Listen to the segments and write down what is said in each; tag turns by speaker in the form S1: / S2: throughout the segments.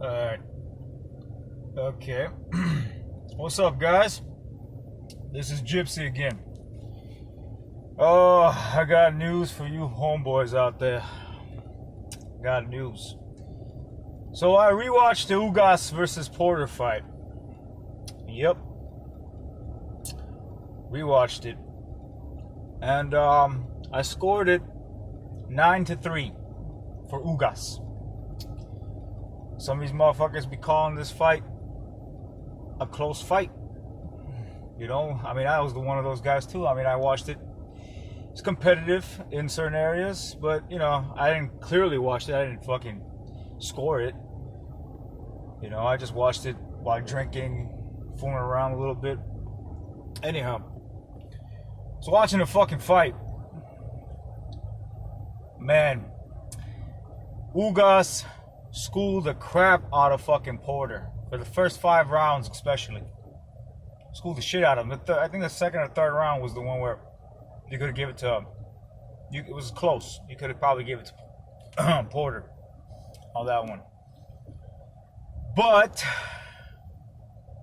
S1: Alright. Okay. What's up, guys? This is Gypsy again. Oh, I got news for you homeboys out there. Got news. So I rewatched the Ugas versus Porter fight. Yep. Rewatched it. And I scored it 9-3 for Ugas. Some of these motherfuckers be calling this fight a close fight. You know, I mean, I was one of those guys too. I mean, I watched it. It's competitive in certain areas, but, you know, I didn't clearly watch it. I didn't fucking score it. You know, I just watched it while drinking, fooling around a little bit. Anyhow, so watching the fucking fight. Man, Ugas schooled the crap out of fucking Porter for the first 5 rounds, especially. Schooled the shit out of him. I think the second or third round was the one where you could have given it to him. It was close. You could have probably given it to Porter on that one. But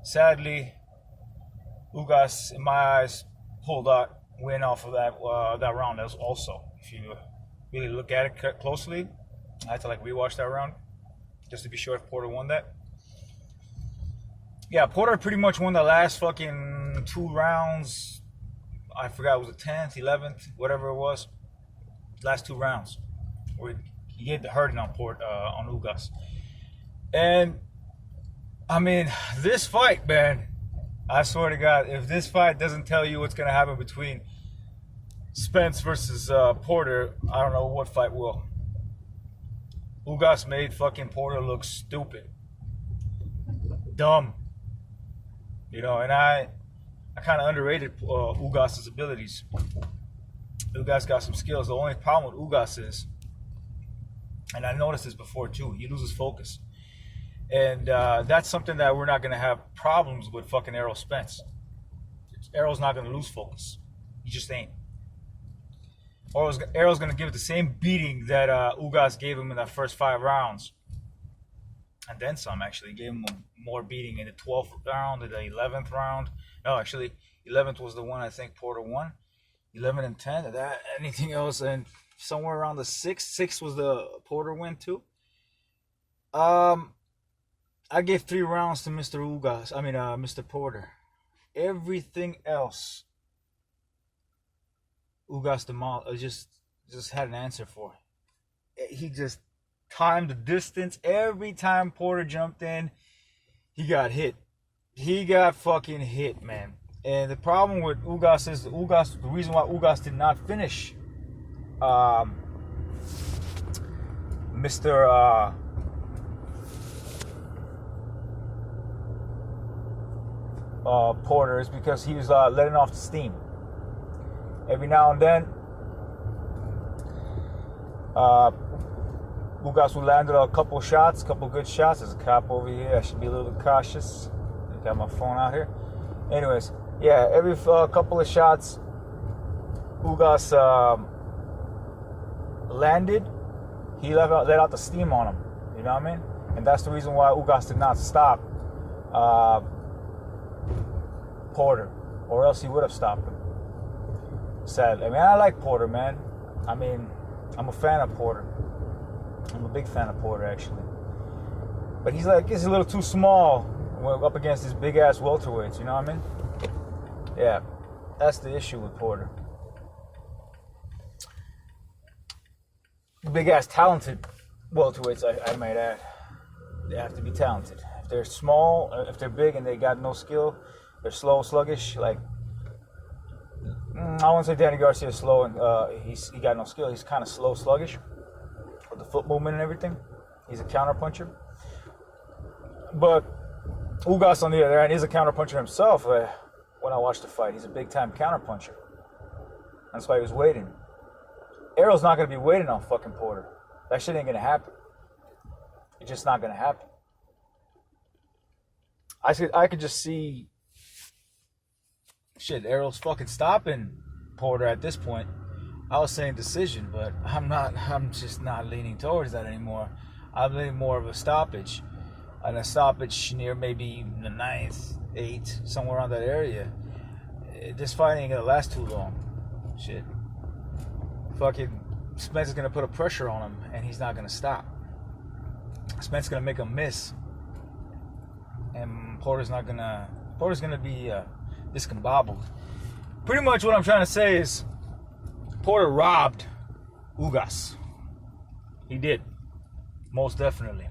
S1: sadly, Ugas, in my eyes, pulled out win off of that round. As also, if you really look at it closely, I had to rewatch that round just to be sure if Porter won that. Yeah, Porter pretty much won the last fucking 2 rounds. I forgot, it was the 10th, 11th, whatever it was. Last 2 rounds. Where he gave the hurting on Ugas. And, I mean, this fight, man, I swear to God, if this fight doesn't tell you what's going to happen between Spence versus Porter, I don't know what fight will. Ugas made fucking Porter look stupid. Dumb. You know, and I kind of underrated Ugas' abilities. Ugas got some skills. The only problem with Ugas is, and I noticed this before too, he loses focus. And that's something that we're not going to have problems with fucking Errol Spence. Errol's not going to lose focus. He just ain't. Errol's going to give it the same beating that Ugas gave him in that first 5 rounds. And then some, actually. Gave him more beating in the 12th round, in the 11th round. No, actually, 11th was the one I think Porter won. 11 and 10. Anything else, and somewhere around the 6th. 6th was the Porter win, too. I gave 3 rounds to Mr. Porter. Everything else, Ugas just had an answer for. He just timed the distance. Every time Porter jumped in, he got hit. He got fucking hit, man. And the problem with Ugas is the reason why Ugas did not finish Mr. Porter is because he was letting off the steam. Every now and then, Ugas landed a couple good shots. There's a cop over here. I should be a little bit cautious. I got my phone out here. Anyways, yeah, every couple of shots, Ugas landed. He let out the steam on him. You know what I mean? And that's the reason why Ugas did not stop Porter, or else he would have stopped him. Sadly, I mean, I like Porter, man. I mean, I'm a fan of Porter. I'm a big fan of Porter, actually. But he's a little too small up against these big ass welterweights. You know what I mean? Yeah, that's the issue with Porter. Big ass talented welterweights, I might add. They have to be talented. If they're small, if they're big and they got no skill, they're slow, sluggish. I wouldn't say Danny Garcia is slow and he got no skill. He's kind of slow, sluggish with the foot movement and everything. He's a counterpuncher. But Ugas, on the other hand, is a counterpuncher himself. When I watched the fight, he's a big-time counterpuncher. That's why he was waiting. Errol's not going to be waiting on fucking Porter. That shit ain't going to happen. It's just not going to happen. I could just see Errol's fucking stopping Porter at this point. I was saying decision, but I'm just not leaning towards that anymore. I'm leaning more of a stoppage. and a stoppage near maybe the 9th, 8th, somewhere around that area, this fight ain't gonna last too long. Shit. Fucking Spence is gonna put a pressure on him, and he's not gonna stop. Spence is gonna make him miss, and Porter's gonna be discombobbled. Pretty much what I'm trying to say is Porter robbed Ugas. He did, most definitely.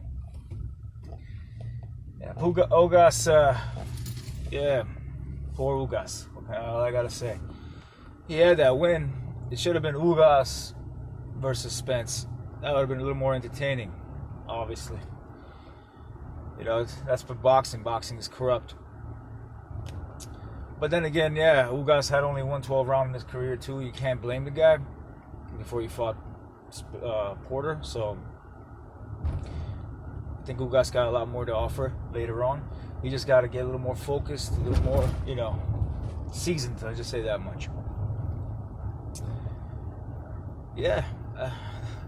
S1: Yeah, Ugas. Yeah, poor Ugas. All I gotta say, he had that win. It should have been Ugas versus Spence. That would have been a little more entertaining, obviously. You know, that's for boxing. Boxing is corrupt. But then again, yeah, Ugas had only won 12 rounds in his career too. You can't blame the guy before he fought Porter. So I think Ugas got a lot more to offer later on. He just got to get a little more focused, a little more, you know, seasoned. I'll just say that much. Yeah,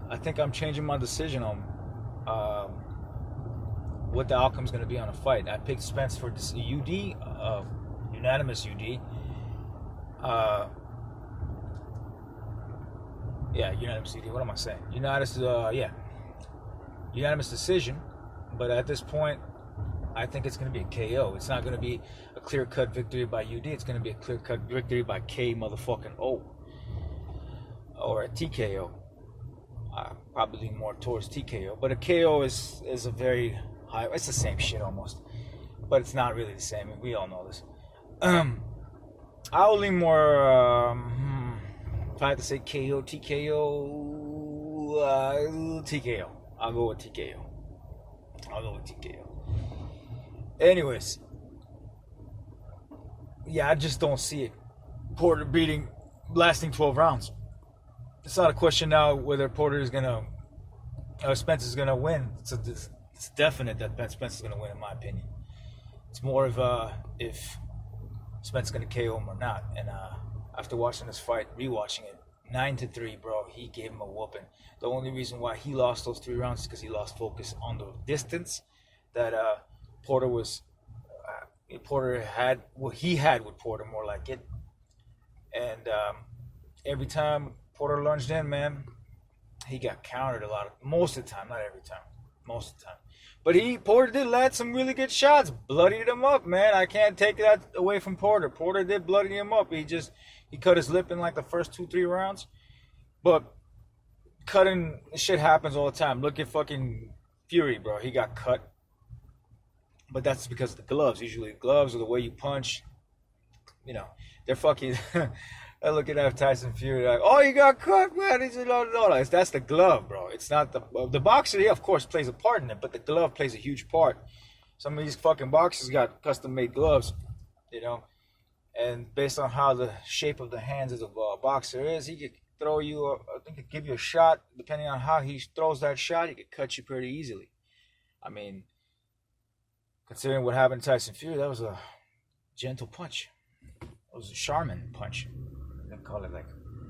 S1: I think I'm changing my decision on what the outcome's going to be on a fight. I picked Spence for UD, unanimous UD. Yeah, unanimous UD. What am I saying? Unanimous decision. But at this point, I think it's going to be a KO. It's not going to be a clear-cut victory by UD. It's going to be a clear-cut victory by K motherfucking O. Or a TKO. Probably more towards TKO. But a KO is a very high... It's the same shit almost. But it's not really the same. We all know this. I'll lean more... if I had to say KO, TKO... TKO. I'll go with TKO. Anyways. Yeah, I just don't see it. Porter lasting 12 rounds. It's not a question now whether Porter is going to... Spence is going to win. It's definite that Spence is going to win, in my opinion. It's more of if Spence is going to KO him or not. And after watching this fight, rewatching it, 9-3, bro, he gave him a whooping. The only reason why he lost those 3 rounds is because he lost focus on the distance that Porter had. Well, he had with Porter, more like it. And every time Porter lunged in, man, he got countered a lot. Most of the time, not every time. Most of the time. But Porter did land some really good shots. Bloodied him up, man. I can't take that away from Porter. Porter did bloody him up. He cut his lip in like the first 2-3 rounds. But cutting shit happens all the time. Look at fucking Fury, bro. He got cut. But that's because of the gloves. Usually gloves or the way you punch, you know, they're fucking... I look at Tyson Fury like, oh, you got cut, man. He said, no. That's the glove, bro. It's not the boxer. Yeah, of course, plays a part in it, but the glove plays a huge part. Some of these fucking boxers got custom-made gloves, you know, and based on how the shape of the hands of the boxer is, he could throw you. I think he could give you a shot. Depending on how he throws that shot, he could cut you pretty easily. I mean, considering what happened to Tyson Fury, that was a gentle punch. It was a Charmin punch. Call it like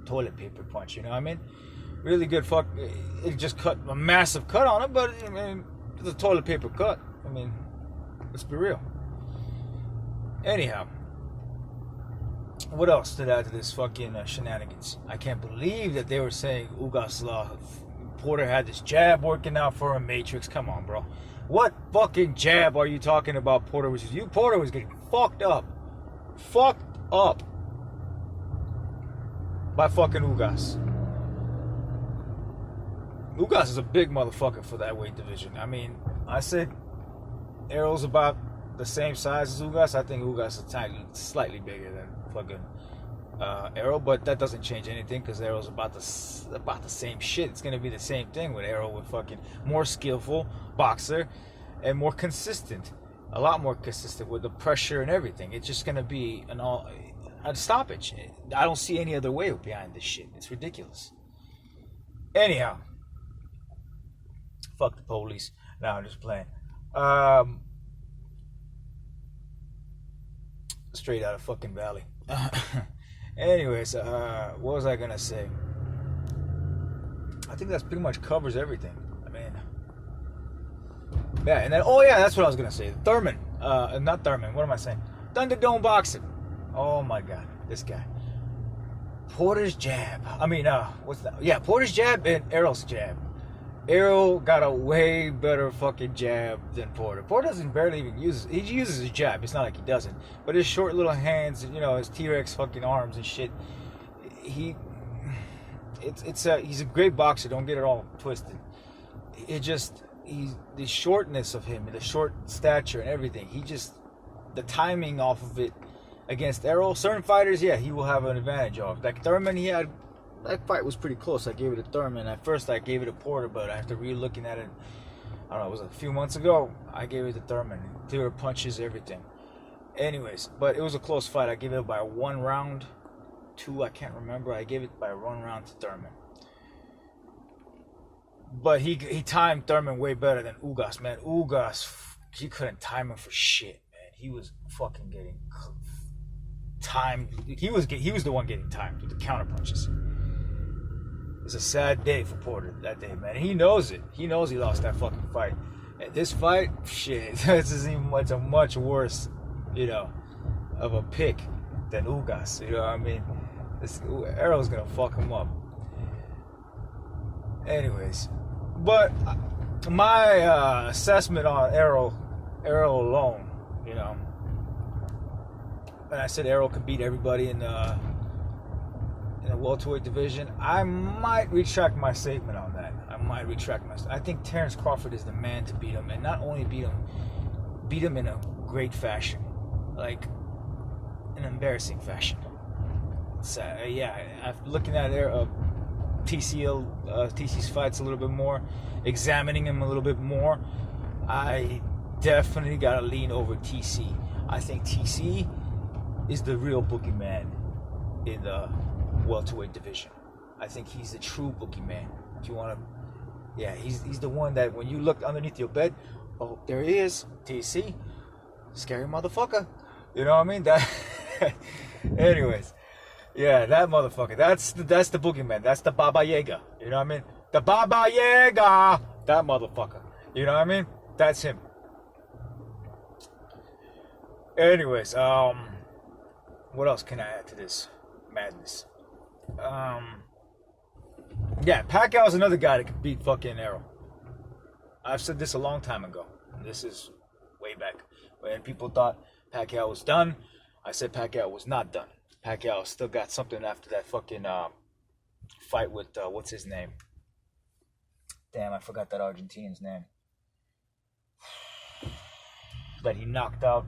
S1: toilet paper punch, you know what I mean? Really good fuck. It just cut a massive cut on it, but I mean, it's a toilet paper cut. I mean, let's be real. Anyhow, what else to add to this fucking shenanigans? I can't believe that they were saying Ugas Porter had this jab working out for a Matrix. Come on, bro. What fucking jab are you talking about? Porter was getting fucked up. Fucked up. By fucking Ugas. Ugas is a big motherfucker for that weight division. I mean, I said Errol's about the same size as Ugas. I think Ugas is slightly bigger than fucking Errol, but that doesn't change anything because Errol's about the same shit. It's gonna be the same thing with Errol, with fucking more skillful boxer and more consistent, a lot more consistent with the pressure and everything. It's just gonna be a stoppage. I don't see any other way behind this shit. It's ridiculous. Anyhow, fuck the police. No, I'm just playing. Straight out of fucking Valley. Anyways, what was I gonna say? I think that pretty much covers everything. I mean, Yeah, and then, oh yeah, that's what I was going to say. Thurman. Not Thurman. What am I saying? Thunderdome Boxing. Oh my God. This guy. Porter's jab. I mean, what's that? Yeah, Porter's jab and Errol's jab. Errol got a way better fucking jab than Porter. Porter doesn't barely even use it. He uses his jab. It's not like he doesn't. But his short little hands, you know, his T-Rex fucking arms and shit. He's a great boxer. Don't get it all twisted. The shortness of him, the short stature and everything. The timing off of it against Errol. Certain fighters, yeah, he will have an advantage of. Like Thurman, that fight was pretty close. I gave it to Thurman. At first, I gave it to Porter, but after re-looking at it, I don't know, it was a few months ago, I gave it to Thurman. Clear punches, everything. Anyways, but it was a close fight. I gave it by 1 round, 2, I can't remember. I gave it by 1 round to Thurman. But he timed Thurman way better than Ugas, man. Ugas, he couldn't time him for shit, man. He was fucking getting timed. He was the one getting timed with the counter punches. It's a sad day for Porter that day, man. He knows it. He knows he lost that fucking fight. And this fight, shit, it's a much worse, you know, of a pick than Ugas. You know what I mean? Errol's gonna fuck him up. Anyways, but my assessment on Errol alone, you know, and I said Errol could beat everybody in the welterweight division. I might retract my statement on that. I think Terence Crawford is the man to beat him, and not only beat him in a great fashion, like an embarrassing fashion. So, I'm looking at TC's fights a little bit more, examining him a little bit more. I definitely gotta lean over TC. I think TC is the real boogeyman in the welterweight division. I think he's the true boogeyman. If you want to, he's the one that when you look underneath your bed, oh, there he is, TC, scary motherfucker. You know what I mean? That. Anyways, yeah, that motherfucker. That's the boogeyman. That's the Baba Yaga. You know what I mean? The Baba Yaga. That motherfucker. You know what I mean? That's him. Anyways, what else can I add to this madness? Pacquiao's another guy that could beat fucking Errol. I've said this a long time ago. This is way back when people thought Pacquiao was done. I said Pacquiao was not done. Pacquiao still got something after that fucking fight with what's his name? Damn, I forgot that Argentinian's name. That he knocked out,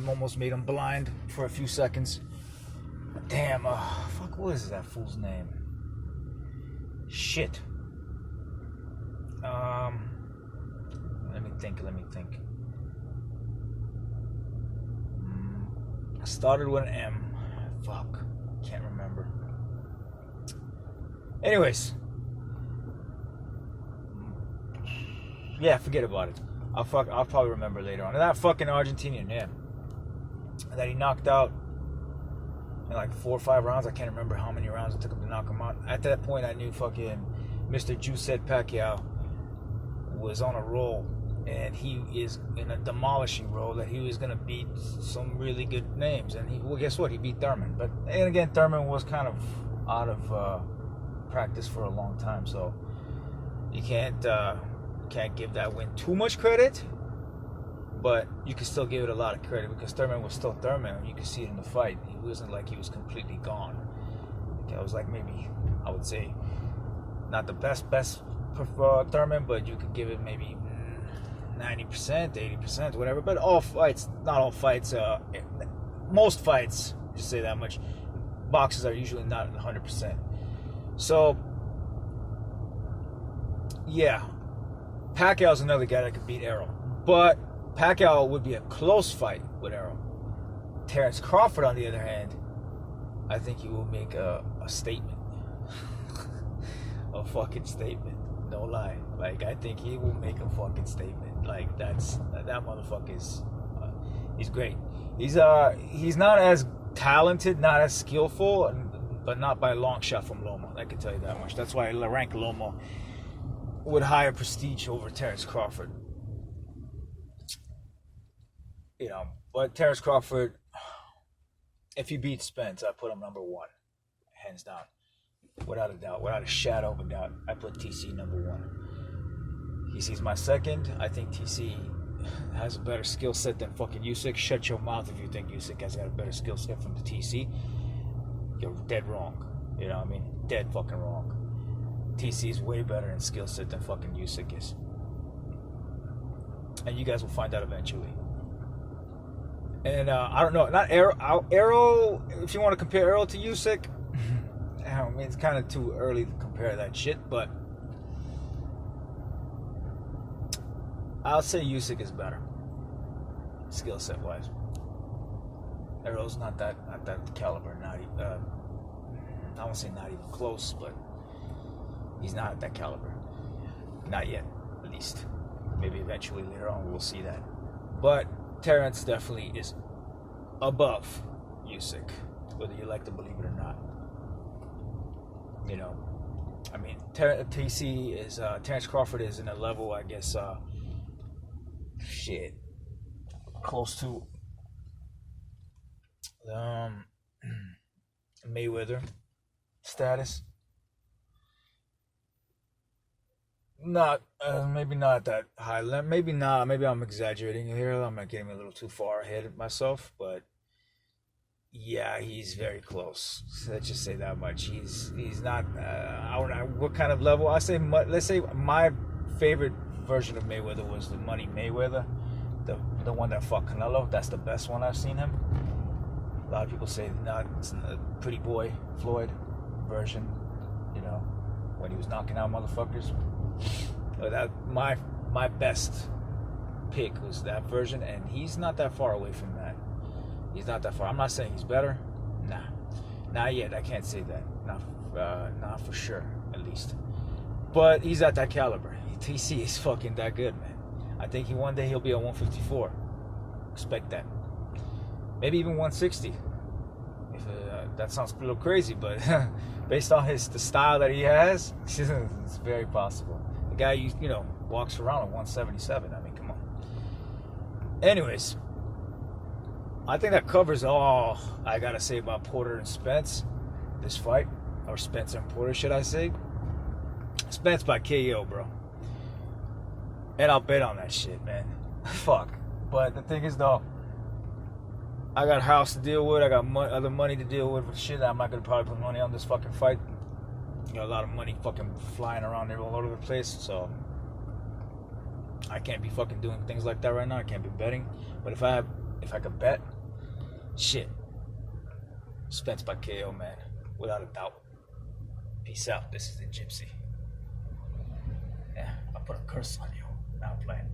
S1: almost made him blind for a few seconds. Damn, what is that fool's name? Shit. Let me think. I started with an M. Fuck, can't remember. Anyways, forget about it. I'll probably remember later on. And that fucking Argentinian, that he knocked out in like 4 or 5 rounds. I can't remember how many rounds it took him to knock him out. At that point, I knew fucking Mr. Juiced Pacquiao was on a roll, and he is in a demolishing roll that he was going to beat some really good names. And guess what? He beat Thurman. And again, Thurman was kind of out of practice for a long time, so you can't give that win too much credit, but you can still give it a lot of credit because Thurman was still Thurman. You could see it in the fight. He wasn't like he was completely gone. It was like maybe, I would say, not the best Thurman, but you could give it maybe 90%, 80%, whatever. But not all fights, most fights, just say that much, boxes are usually not 100%. So, Pacquiao's another guy that could beat Errol. But Pacquiao would be a close fight with Errol. Terence Crawford, on the other hand, I think he will make a statement. A fucking statement. No lie. Like, I think he will make a fucking statement. Like, that motherfucker is... he's great. He's not as talented, not as skillful, but not by a long shot from Loma. I can tell you that much. That's why I rank Loma with higher prestige over Terence Crawford. You know, but Terrence Crawford, if he beats Spence, I put him number one, hands down, without a doubt, without a shadow of a doubt. I put TC number one. TC's my second. I think TC has a better skill set than fucking Usyk. Shut your mouth if you think Usyk has got a better skill set from the TC. You're dead wrong. You know what I mean? Dead fucking wrong. TC's way better in skill set than fucking Usyk is. And you guys will find out eventually. And I don't know, not Arrow, if you want to compare Arrow to Usyk, I mean, it's kind of too early to compare that shit, but I'll say Usyk is better, skill set wise. Arrow's not that caliber, I won't say not even close, but he's not at that caliber. Not yet, at least. Maybe eventually later on we'll see that. But Terrence definitely is above Usyk, whether you like to believe it or not. You know, I mean, TC is Terrence Crawford is in a level, I guess, close to Mayweather status. Not maybe not that high. Maybe not. Maybe I'm exaggerating here. I'm not getting a little too far ahead of myself, but yeah, he's very close. So let's just say that much. He's not. I don't know what kind of level. I say. Let's say my favorite version of Mayweather was the Money Mayweather, the one that fought Canelo. That's the best one I've seen him. A lot of people say not. It's a Pretty Boy Floyd version. You know, when he was knocking out motherfuckers. But that my best pick was that version, and he's not that far away from that. He's not that far. I'm not saying he's better. Nah, not yet. I can't say that. Not for sure, at least. But he's at that caliber. TC is fucking that good, man. I think one day he'll be at 154. Expect that. Maybe even 160. If that sounds a little crazy, but based on the style that he has, it's very possible. The guy you know walks around at 177. I mean, come on. Anyways, I think that covers all I gotta say about Porter and Spence. This fight, or Spence and Porter, should I say? Spence by KO, bro. And I'll bet on that shit, man. Fuck. But the thing is, though, I got a house to deal with. I got other money to deal with. Shit, I'm not gonna probably put money on this fucking fight. You know, a lot of money fucking flying around there all over the place. So I can't be fucking doing things like that right now. I can't be betting. But if I could bet, shit, Spence by KO, man, without a doubt. Peace out. This is the Gypsy. Yeah, I'll put a curse on you. Now I'm playing.